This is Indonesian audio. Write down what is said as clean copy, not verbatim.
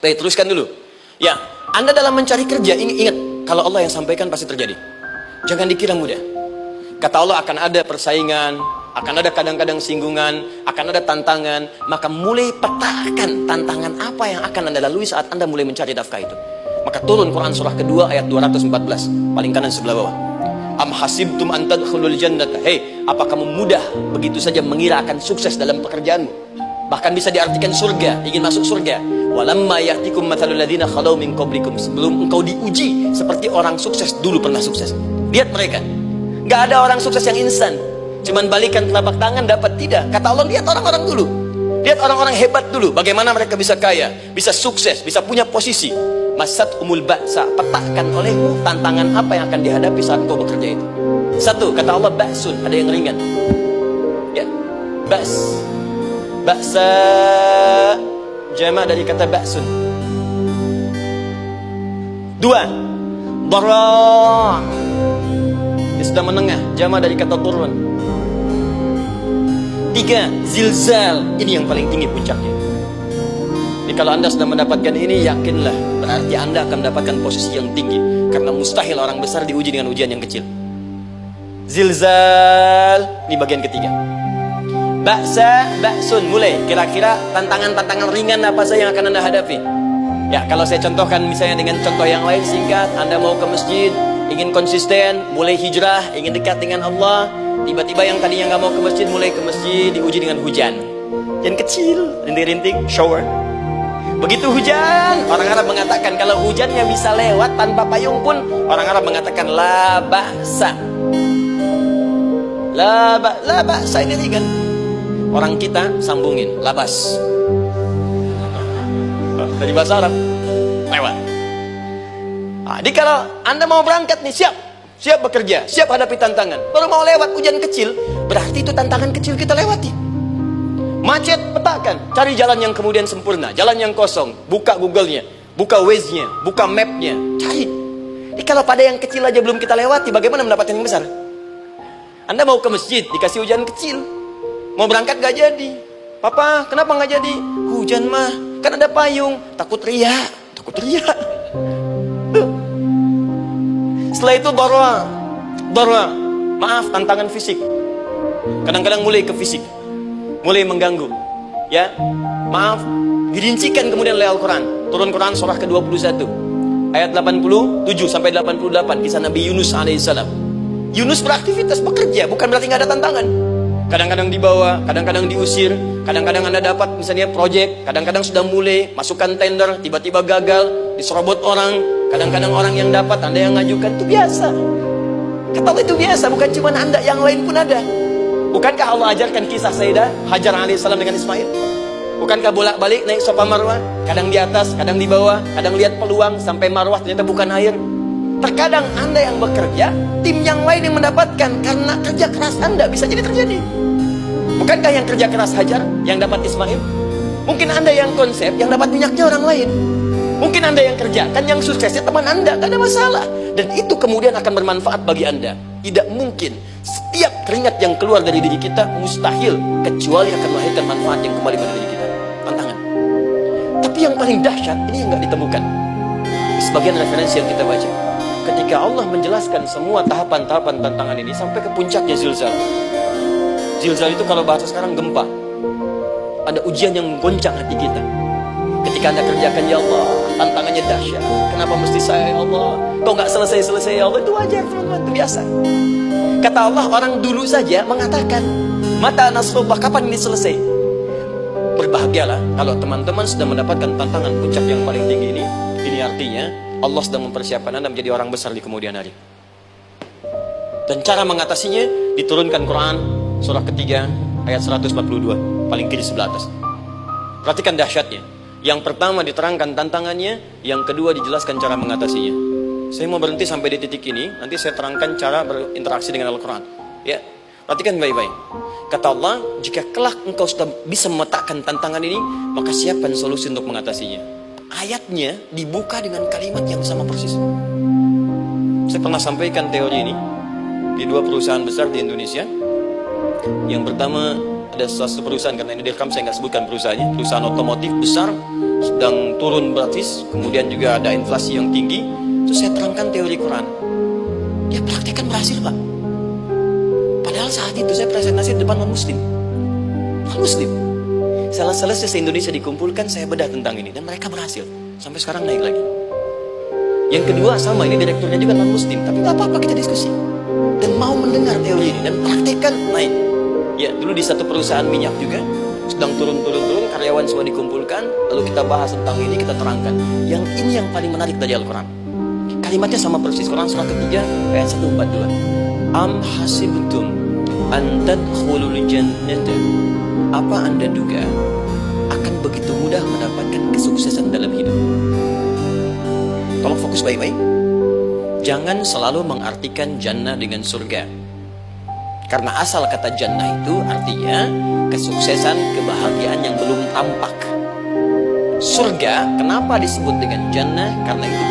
Baik, teruskan dulu. Ya, Anda dalam mencari kerja, ingat, kalau Allah yang sampaikan pasti terjadi. Jangan dikira mudah. Kata Allah akan ada persaingan, akan ada kadang-kadang singgungan, akan ada tantangan. Maka mulai petakan tantangan apa yang akan Anda lalui saat Anda mulai mencari nafkah itu. Maka turun Quran surah kedua ayat 214, paling kanan sebelah bawah. Am hasibtum an tadkhulul jannata. Hei, apa kamu mudah begitu saja mengira akan sukses dalam pekerjaanmu? Bahkan bisa diartikan surga, ingin masuk surga. Walamma ya'tikum mathalul ladzina khalau min qablikum. Sebelum engkau diuji seperti orang sukses dulu pernah sukses. Lihat mereka. Enggak ada orang sukses yang instan. Cuman balikan telapak tangan dapat, tidak. Kata Allah, lihat orang-orang dulu. Lihat orang-orang hebat dulu, bagaimana mereka bisa kaya, bisa sukses, bisa punya posisi. Masat umul ba'sa, petakan olehmu tantangan apa yang akan dihadapi saat kau bekerja itu. Satu, kata Allah, ba'sun, ada yang ringan. Ya, ba's. Ba'sa jama' dari kata ba'sun. Dua, dara, sudah menengah, jama' dari kata turun. Tiga, zilzal, ini yang paling tinggi puncaknya. Jadi kalau Anda sudah mendapatkan ini, yakinlah, berarti Anda akan mendapatkan posisi yang tinggi. Karena mustahil orang besar diuji dengan ujian yang kecil. Zilzal, ini bagian ketiga. Ba'sa, ba'sun, mulai. Kira-kira tantangan-tantangan ringan apa saja yang akan Anda hadapi? Ya, kalau saya contohkan misalnya dengan contoh yang lain singkat. Anda mau ke masjid, ingin konsisten, mulai hijrah, ingin dekat dengan Allah. Tiba-tiba yang tadinya nggak mau ke masjid, mulai ke masjid, diuji dengan hujan. Yang kecil, rintik-rintik, shower. Begitu hujan, orang Arab mengatakan kalau hujannya bisa lewat tanpa payung pun, orang Arab mengatakan la ba'sa. La ba'sa ini ringan. Orang kita sambungin labas. Dari bahasa Arab lewat. Nah, jadi kalau Anda mau berangkat nih, siap bekerja, siap hadapi tantangan. Baru mau lewat hujan kecil, berarti itu tantangan kecil kita lewati. Macet, petakan, cari jalan yang kemudian sempurna, jalan yang kosong, buka Google-nya, buka Waze-nya, buka map-nya, cari. Jadi kalau pada yang kecil aja belum kita lewati, bagaimana mendapatkan yang besar? Anda mau ke masjid, dikasih hujan kecil, mau berangkat gak jadi. Papa, kenapa gak jadi? Hujan mah, kan ada payung, takut riak. Setelah itu darwa, maaf, tantangan fisik. Kadang-kadang mulai ke fisik, mulai mengganggu, ya, maaf, dirincikan kemudian oleh Al-Quran. Turun Quran surah ke-21 ayat 87 sampai 88, kisah Nabi Yunus alaihissalam. Yunus beraktivitas, bekerja, bukan berarti nggak ada tantangan. Kadang-kadang dibawa, kadang-kadang diusir, kadang-kadang Anda dapat misalnya proyek, kadang-kadang sudah mulai masukkan tender, tiba-tiba gagal, diserobot orang. Kadang-kadang orang yang dapat, Anda yang ngajukan, itu biasa. Kata Allah, itu biasa, bukan cuma Anda, yang lain pun ada. Bukankah Allah ajarkan kisah Sayyidah Hajar alaihissalam dengan Ismail? Bukankah bolak-balik naik Safa Marwah, kadang di atas, kadang di bawah, kadang lihat peluang sampai Marwah ternyata bukan air. Terkadang Anda yang bekerja, tim yang lain yang mendapatkan karena kerja keras Anda, bisa jadi terjadi. Bukankah yang kerja keras Hajar yang dapat Ismail? Mungkin Anda yang konsep, yang dapat minyaknya orang lain. Mungkin Anda yang kerja, kan yang suksesnya teman Anda, gak ada masalah. Dan itu kemudian akan bermanfaat bagi Anda. Tidak mungkin setiap keringat yang keluar dari diri kita mustahil, kecuali akan melahirkan manfaat yang kembali pada diri kita. Tantangan. Tapi yang paling dahsyat, ini yang gak ditemukan. Sebagian referensi yang kita baca, ketika Allah menjelaskan semua tahapan-tahapan tantangan ini sampai ke puncaknya zilzal. Zilzal itu kalau bahasa sekarang gempa. Ada ujian yang menggoncang hati kita. Ketika Anda kerjakan, ya Allah, tantangannya dahsyat. Kenapa mesti saya, ya Allah? Kok nggak selesai-selesai, ya Allah? Itu wajar, teman-teman, itu biasa. Kata Allah, orang dulu saja mengatakan, mata nasrullah, kapan ini selesai? Berbahagialah kalau teman-teman sudah mendapatkan tantangan puncak yang paling tinggi ini. Ini artinya Allah sedang mempersiapkan Anda menjadi orang besar di kemudian hari. Dan cara mengatasinya diturunkan Quran surah ketiga ayat 142, paling kiri sebelah atas. Perhatikan dahsyatnya. Yang pertama diterangkan tantangannya, yang kedua dijelaskan cara mengatasinya. Saya mau berhenti sampai di titik ini, nanti saya terangkan cara berinteraksi dengan Al-Quran. Ya, perhatikan baik-baik. Kata Allah, jika kelak engkau sudah bisa memetakan tantangan ini, maka siapkan solusi untuk mengatasinya. Ayatnya dibuka dengan kalimat yang sama persis. Saya pernah sampaikan teori ini di dua perusahaan besar di Indonesia. Yang pertama, ada suatu perusahaan, karena ini direkam saya nggak sebutkan perusahaannya, perusahaan otomotif besar, sedang turun gratis, kemudian juga ada inflasi yang tinggi. Terus saya terangkan teori Quran. Dia praktekkan berhasil, Pak. Padahal saat itu saya presentasi di depan non-muslim. Non-muslim. Selesai se-Indonesia dikumpulkan, saya bedah tentang ini. Dan mereka berhasil. Sampai sekarang naik lagi. Yang kedua sama, ini direkturnya juga non-muslim. Tapi gak apa-apa, kita diskusi. Dan mau mendengar teori ini. Dan praktekkan, naik. Ya, dulu di satu perusahaan minyak juga. Sedang turun, karyawan semua dikumpulkan. Lalu kita bahas tentang ini, kita terangkan. Yang ini yang paling menarik dari Al-Quran. Kalimatnya sama persis, Quran surah ketiga ayat 142. Am hasibtum an tadkhulul jannata. Apa Anda duga akan begitu mudah mendapatkan kesuksesan dalam hidup? Tolong fokus baik-baik. Jangan selalu mengartikan jannah dengan surga. Karena asal kata jannah itu artinya kesuksesan, kebahagiaan yang belum tampak. Surga, kenapa disebut dengan jannah? Karena itu